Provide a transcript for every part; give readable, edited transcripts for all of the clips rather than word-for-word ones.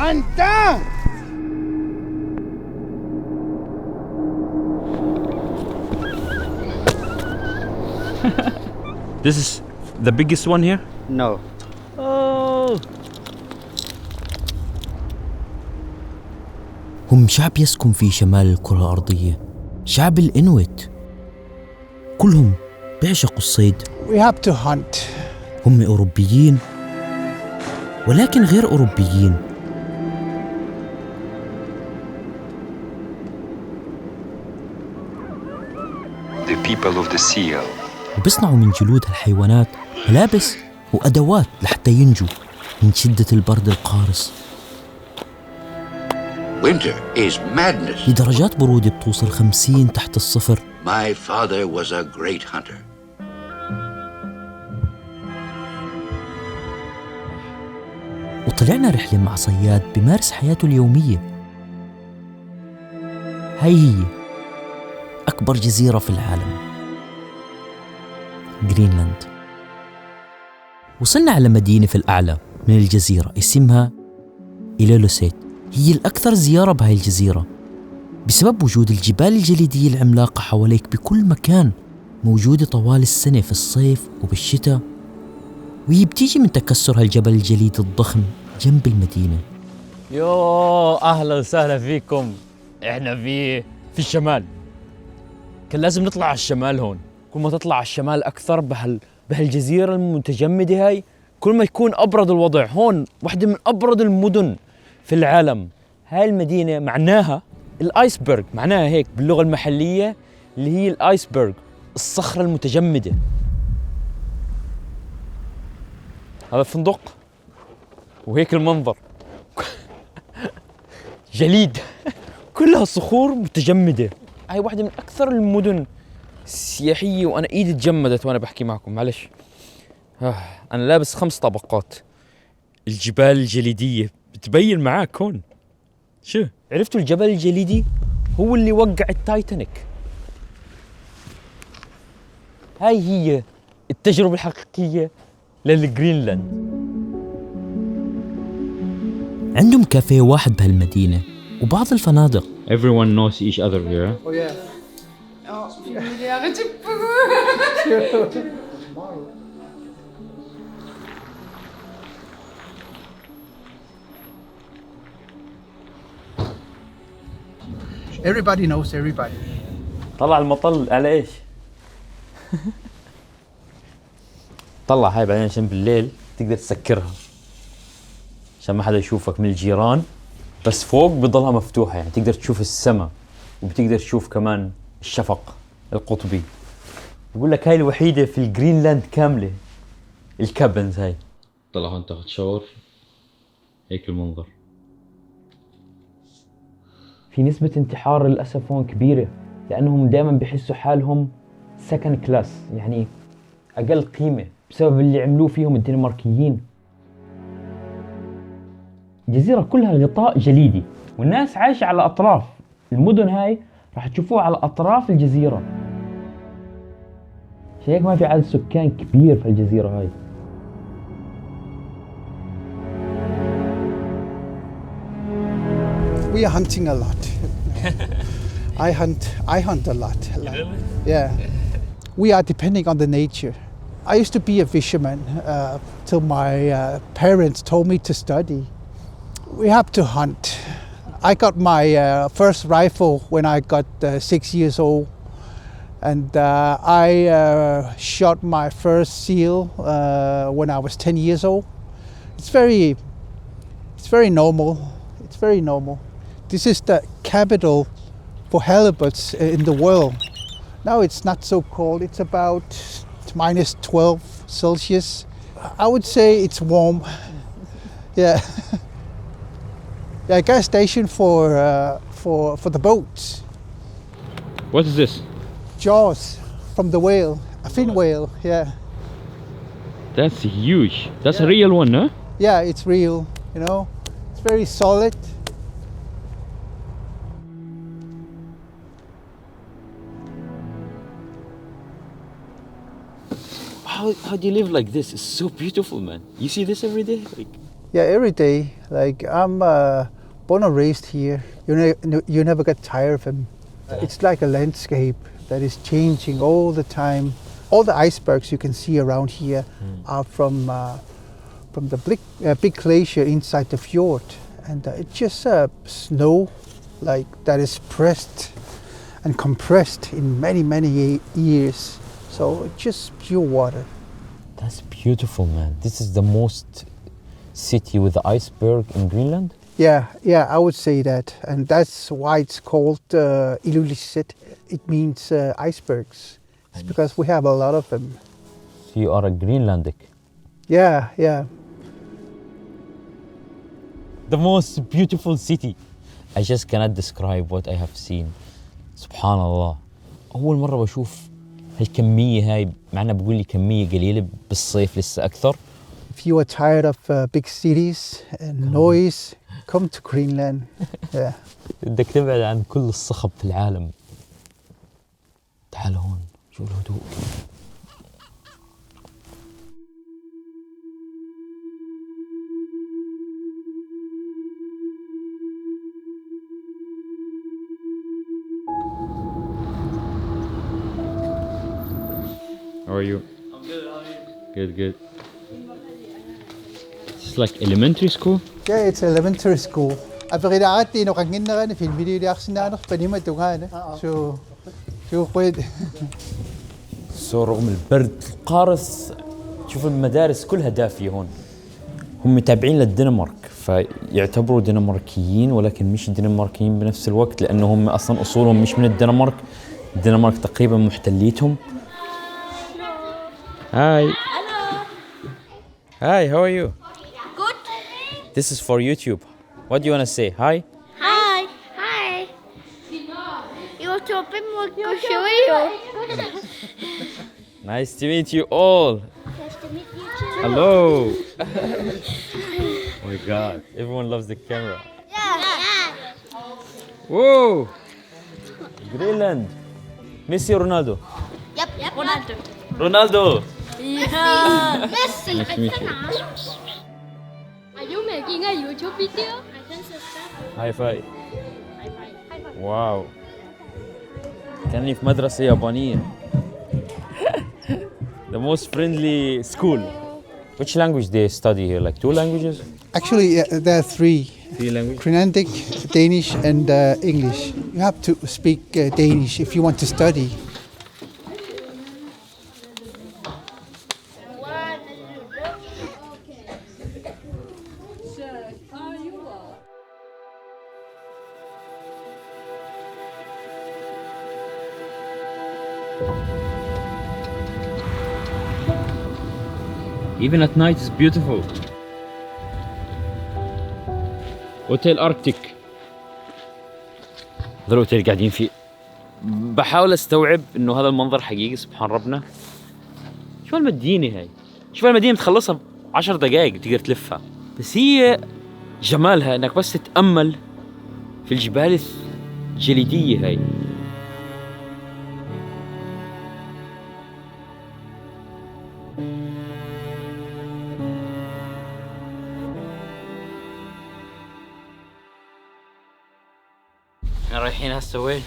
Anta! This is the biggest one here? No. Oh. هم شعب يسكن في شمال الكرة الأرضية، شعب الإنويت. كلهم بيعشقوا الصيد. We have to hunt. هم أوروبيين ولكن غير أوروبيين. The people of the sea. وبيصنعوا من جلود الحيوانات ملابس وأدوات لحتى ينجوا من شدة البرد القارس. Winter is madness. لدرجات برودة بتوصل 50 تحت الصفر. My father was a great hunter. وطلعنا رحلة مع صياد بمارس حياته اليومية. هي أكبر جزيرة في العالم، غرينلاند. وصلنا على مدينة في الأعلى من الجزيرة اسمها إليلوسيت. هي الأكثر زيارة بهاي الجزيرة بسبب وجود الجبال الجليدية العملاقة حواليك بكل مكان، موجودة طوال السنة في الصيف وبالشتاء، وهي بتيجي من تكسر هالجبل الجليدي الضخم جنب المدينة. يو اهلا وسهلا فيكم. احنا في الشمال. كان لازم نطلع على الشمال هون. كل ما تطلع على الشمال اكثر بهالجزيره المتجمده هاي، كل ما يكون ابرد الوضع. هون واحده من ابرد المدن في العالم. هاي المدينه معناها الايسبرغ، معناها هيك باللغه المحليه، اللي هي الايسبرغ، الصخره المتجمده. هذا الفندق وهيك المنظر. جليد، كلها صخور متجمدة. هاي واحدة من أكثر المدن السياحية، وأنا إيدي تجمدت وأنا بحكي معكم، معلش. أنا لابس 5 طبقات. الجبال الجليدية بتبين معاك هون. شو عرفتوا الجبل الجليدي هو اللي وقع التايتانيك. هاي هي التجربة الحقيقية للغرينلاند. عندهم كافيه واحد بهالمدينة وبعض الفنادق. Everyone knows each other here. Oh yeah. Everybody knows everybody. طلع المطل على ايش؟ طلع هاي بعدين عشان بالليل تقدر تسكرها عشان ما حدا يشوفك من الجيران، بس فوق بضلها مفتوحة، يعني تقدر تشوف السماء وبتقدر تشوف كمان الشفق القطبي. بقول لك هاي الوحيدة في الجرينلاند كاملة، الكابنز هاي. طلع هون تاخذ شاور، هيك المنظر. في نسبة انتحار للأسف هون كبيرة، لأنهم دائما بيحسوا حالهم سكند كلاس، يعني أقل قيمة بسبب اللي عملوه فيهم الدنماركيين. الجزيرة كلها غطاء جليدي، والناس عايشة على أطراف المدن. هاي راح تشوفوها على أطراف الجزيرة، عشان هيك ما في عدد سكان كبير في الجزيرة هاي. We are hunting a lot. I hunt a lot. Yeah. We are depending on the nature. I used to be a fisherman till my parents told me to study. We have to hunt. I got my first rifle when I got 6 years old, and I shot my first seal when I was 10 years old. It's very normal. It's very normal. This is the capital for halibuts in the world. Now it's not so cold. It's about minus 12 Celsius. I would say it's warm. Yeah. Yeah, gas station for the boats. What is this? Jaws from the whale, a fin whale. Yeah. That's huge. That's a Yeah. real one, huh? Yeah, it's real. You know, it's very solid. how do you live like this? It's so beautiful, man. You see this every day? Like, Yeah, every day. Like I'm born and raised here. You never get tired of him. It's like a landscape that is changing all the time. All the icebergs you can see around here are from the big glacier inside the fjord, and it's just snow, like that is pressed and compressed in many years. So it's just pure water. that's beautiful, man. This is the most city with the iceberg in Greenland. Yeah, I would say that, and that's why it's called Ilulissat. It means icebergs. It's because we have a lot of them. So you are a Greenlandic. Yeah. The most beautiful city. I just cannot describe what I have seen. سبحان الله. أول مرة بشوف هالكمية هاي، مع إنها بقول لي كمية قليلة، بالصيف لسه أكثر. If you are tired of big cities and noise, come to Greenland. Yeah. بدك تبعد عن كل الصخب في العالم. تعال هون، شو الهدوء. How are you? I'm good, how are you? Good. It's like elementary school? Yeah, it's elementary school. أبغي إنه كان في الفيديو اللي أخذنا نخ بنيمة دوغانا. شو خويد. رغم البرد القارس، تشوف المدارس كلها دافية هون. هم تابعين للدنمارك، فيعتبروا دنماركيين ولكن مش دنماركيين بنفس الوقت، لأنه هم أصلاً أصولهم مش من الدنمارك. الدنمارك تقريباً محتليتهم. Hi. Hello. Hi, how are you? Good. This is for YouTube. What do you want to say? Hi? Hi. Hi. YouTube mo show you. Nice to meet you all. Nice to meet you too. Hello. Oh my God. Everyone loves the camera. Yeah. Whoa. Greenland. Messi or Ronaldo? Yep. Ronaldo. Ronaldo. Yeah. Messi. Nice to meet you. Are you making a YouTube video? I can subscribe. High five. واو. كأني في مدرسة يابانية. The most friendly school. Which language they study here? Like 2 languages? Actually, there are 3. 3 languages? Greenlandic, Danish, and English. You have to speak Danish if you want to study. Even at night it's beautiful. اوتيل اركتيك. هذا الاوتيل قاعدين فيه. بحاول استوعب انه هذا المنظر حقيقي، سبحان ربنا. شو المدينة هاي؟ شوف المدينة تخلصها ب10 دقائق تقدر تلفها، بس هي جمالها انك بس تتأمل في الجبال الجليدية هاي. احنا رايحين هسه وين؟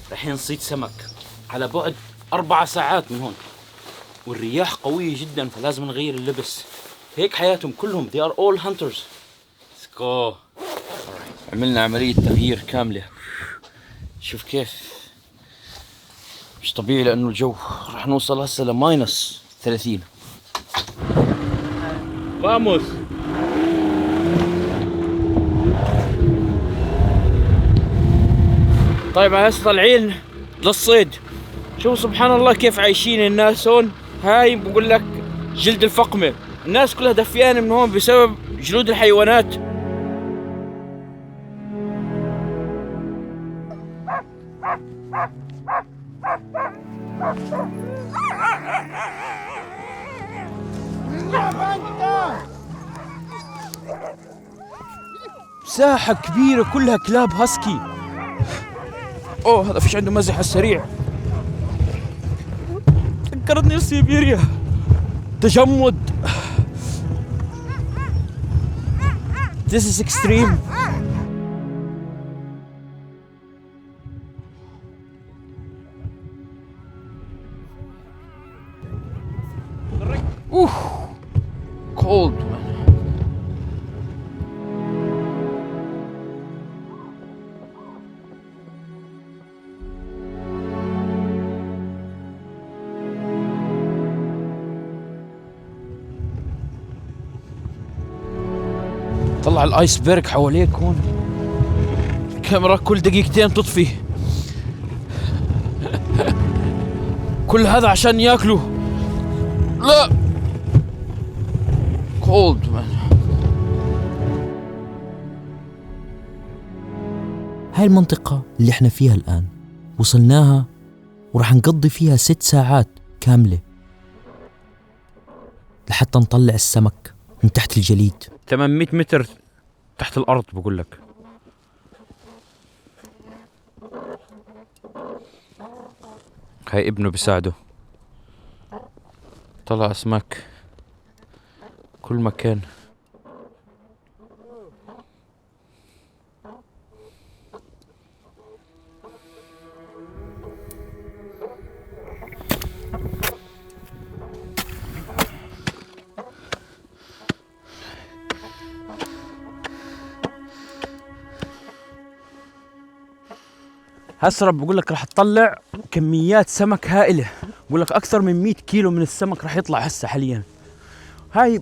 رايحين نصيد سمك على بعد 4 ساعات من هون، والرياح قوية جدا فلازم نغير اللبس. هيك حياتهم كلهم. They are all hunters. Let's go. عملنا عملية تغيير كاملة. شوف كيف مش طبيعي، لأنه الجو راح نوصل هسه لماينس 30. Vamos. طيب هسه طالعين للصيد. شوف سبحان الله كيف عايشين الناس هون. هاي بقول لك جلد الفقمة، الناس كلها دفيانة من هون بسبب جلود الحيوانات. مساحة كبيرة كلها كلاب هاسكي. اوه هذا فيش عنده مزح على السريع. ذكرتني سيبيريا. تجمد. This is extreme. Ooh, cold man. طلع الايسبرغ حواليك هون. الكاميرا كل دقيقتين تطفي. كل هذا عشان ياكلوا. لا cold man. هاي المنطقة اللي احنا فيها الآن وصلناها ورح نقضي فيها 6 ساعات كاملة لحتى نطلع السمك من تحت الجليد. 800 متر تحت الأرض بقول لك. هاي ابنه بيساعده. طلع أسماك كل مكان. هسه بقول لك رح تطلع كميات سمك هائلة. بقول لك أكثر من 100 كيلو من السمك رح يطلع هسه حاليا. هاي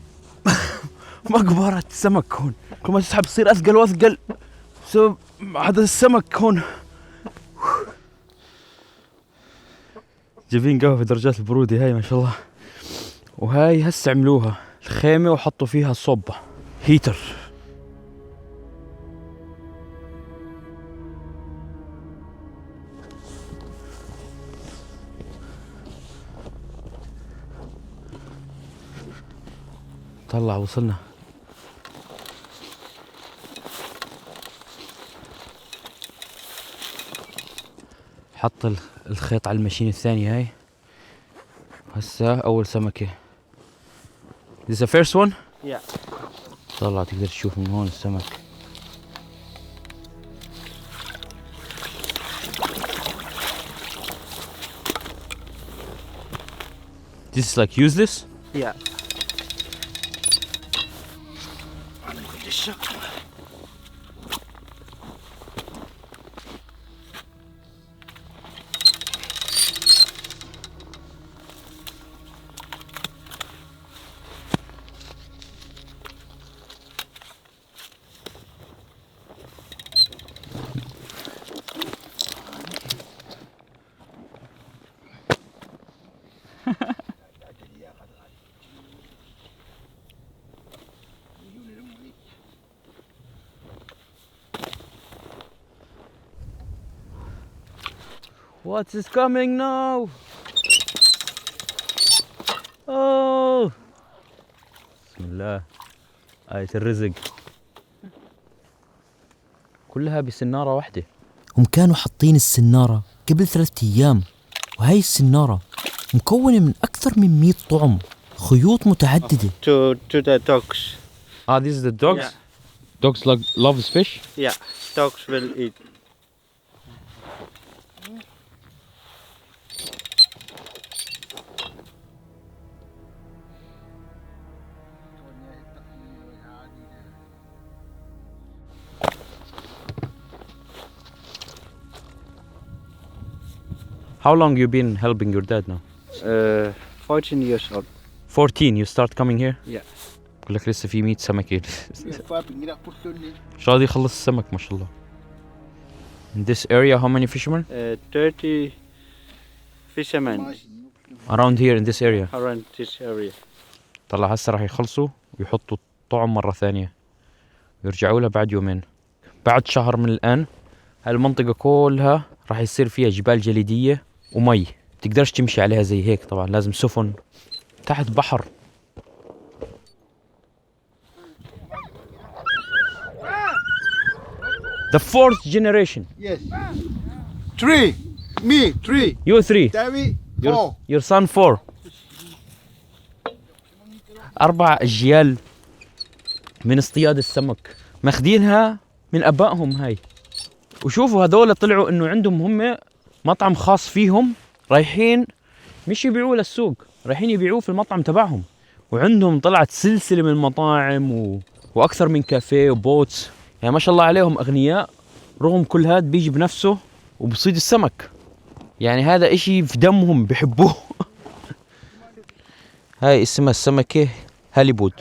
مقبرة سمك هون. كل ما تسحب تصير أثقل وأثقل بسبب عدد السمك هون. جايبين قهوة في درجات البرودة هاي ما شاء الله. وهاي هسه عملوها الخيمة وحطوا فيها صوبة هيتر. طلع وصلنا. حط الخيط على الماشين الثانية هاي. هسا أول سمكة. This is the first one? Yeah. طلع تقدر تشوف من هون السمك. This is like useless? Yeah. What is coming now? Oh! بسم الله. آية الرزق. كلها بسنارة واحدة. هم كانوا حاطين السنارة قبل 3 أيام، وهاي السنارة مكونة من أكثر من 100 طعم، خيوط متعددة. To the dogs. Ah, this is the dogs? Yeah. Dogs love fish? Yeah. Dogs will eat. How long you been helping your dad now? 14 years old. 14 you start coming here? Yeah. بقول لك لسه في 100 سمكة. مش راضي يخلص السمك ما شاء الله. In this area how many fishermen? 30 fishermen Around here in this area. around this area. طلع هسه راح يخلصوا ويحطوا الطعم مرة ثانية ويرجعوا لها بعد يومين. بعد شهر من الآن هاي المنطقة كلها راح يصير فيها جبال جليدية ومي، تقدرش تمشي عليها زي هيك، طبعا لازم سفن تحت بحر. The 4th generation. Yes. 3. Me, 3. You 3. David, 4. Your son 4. 4 أجيال من اصطياد السمك، ماخدينها من أبائهم هاي. وشوفوا هذول طلعوا إنه عندهم هم مطعم خاص فيهم، رايحين مش يبيعوه للسوق، رايحين يبيعوه في المطعم تبعهم. وعندهم طلعت سلسلة من المطاعم وأكثر من كافيه وبوتس. يعني ما شاء الله عليهم أغنياء، رغم كل هاد بيجي بنفسه وبصيد السمك. يعني هذا إشي في دمهم بحبوه. هاي اسمها السمكة هاليبود.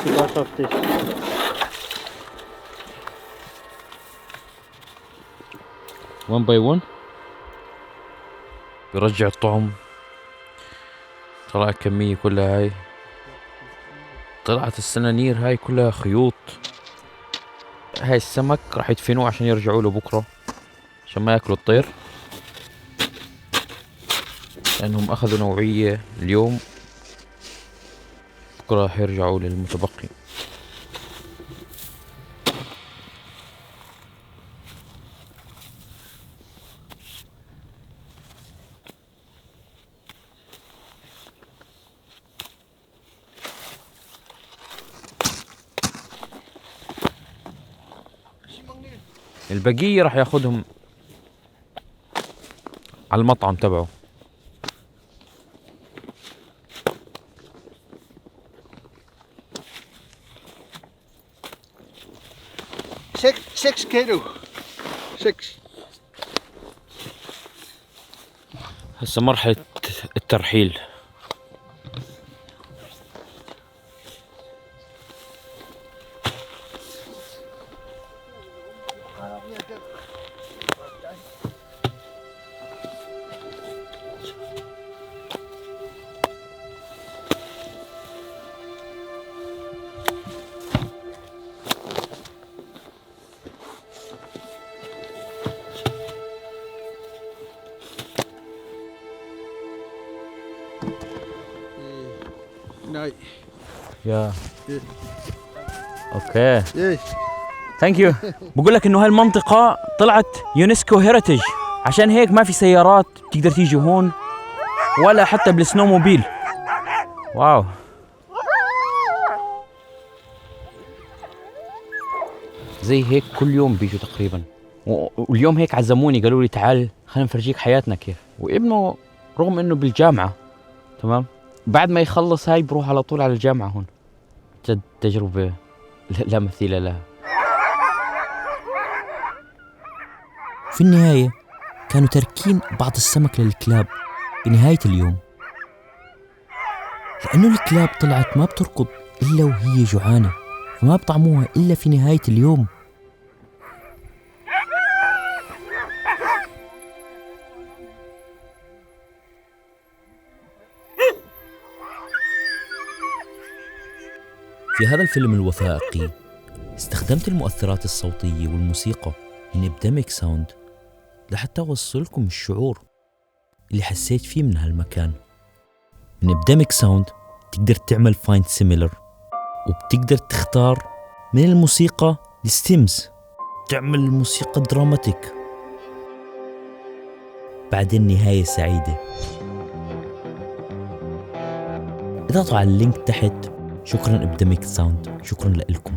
Because of this. one by one بيرجع الطعم. طلع الكمية كلها هاي، طلعت السنانير هاي كلها خيوط. هاي السمك راح يدفنوه عشان يرجعوا له بكرة، عشان ما ياكلوا الطير، لأنهم أخذوا نوعية اليوم، بكرة راح يرجعوا للمتبقي. البقية راح ياخدهم على المطعم تبعه. Six kilo. 6. هسه مرحلة الترحيل. يا اوكي ثانك يو. بقول لك انه هالمنطقة طلعت يونسكو هيريتج، عشان هيك ما في سيارات تقدر تيجي هون ولا حتى بالسنوموبيل. واو. زي هيك كل يوم بيجوا تقريبا، واليوم هيك عزموني قالوا لي تعال خلينا نفرجيك حياتنا كيف. وابنه رغم انه بالجامعة تمام، بعد ما يخلص هاي بروح على طول على الجامعة هون. جد تجربة لا مثيل لها. في النهاية كانوا تاركين بعض السمك للكلاب بنهاية اليوم، لأنه الكلاب طلعت ما بتركض إلا وهي جوعانة، وما بطعموها إلا في نهاية اليوم. في هذا الفيلم الوثائقي استخدمت المؤثرات الصوتية والموسيقى من إبديميك ساوند لحتى أوصلكم الشعور اللي حسيت فيه من هالمكان. من إبديميك ساوند تقدر تعمل فايند سيميلر، وبتقدر تختار من الموسيقى الستيمز، تعمل الموسيقى دراماتيك، بعدين نهاية سعيدة. اضغطوا على اللينك تحت. شكرا إبديميك ساوند، شكرا لكم.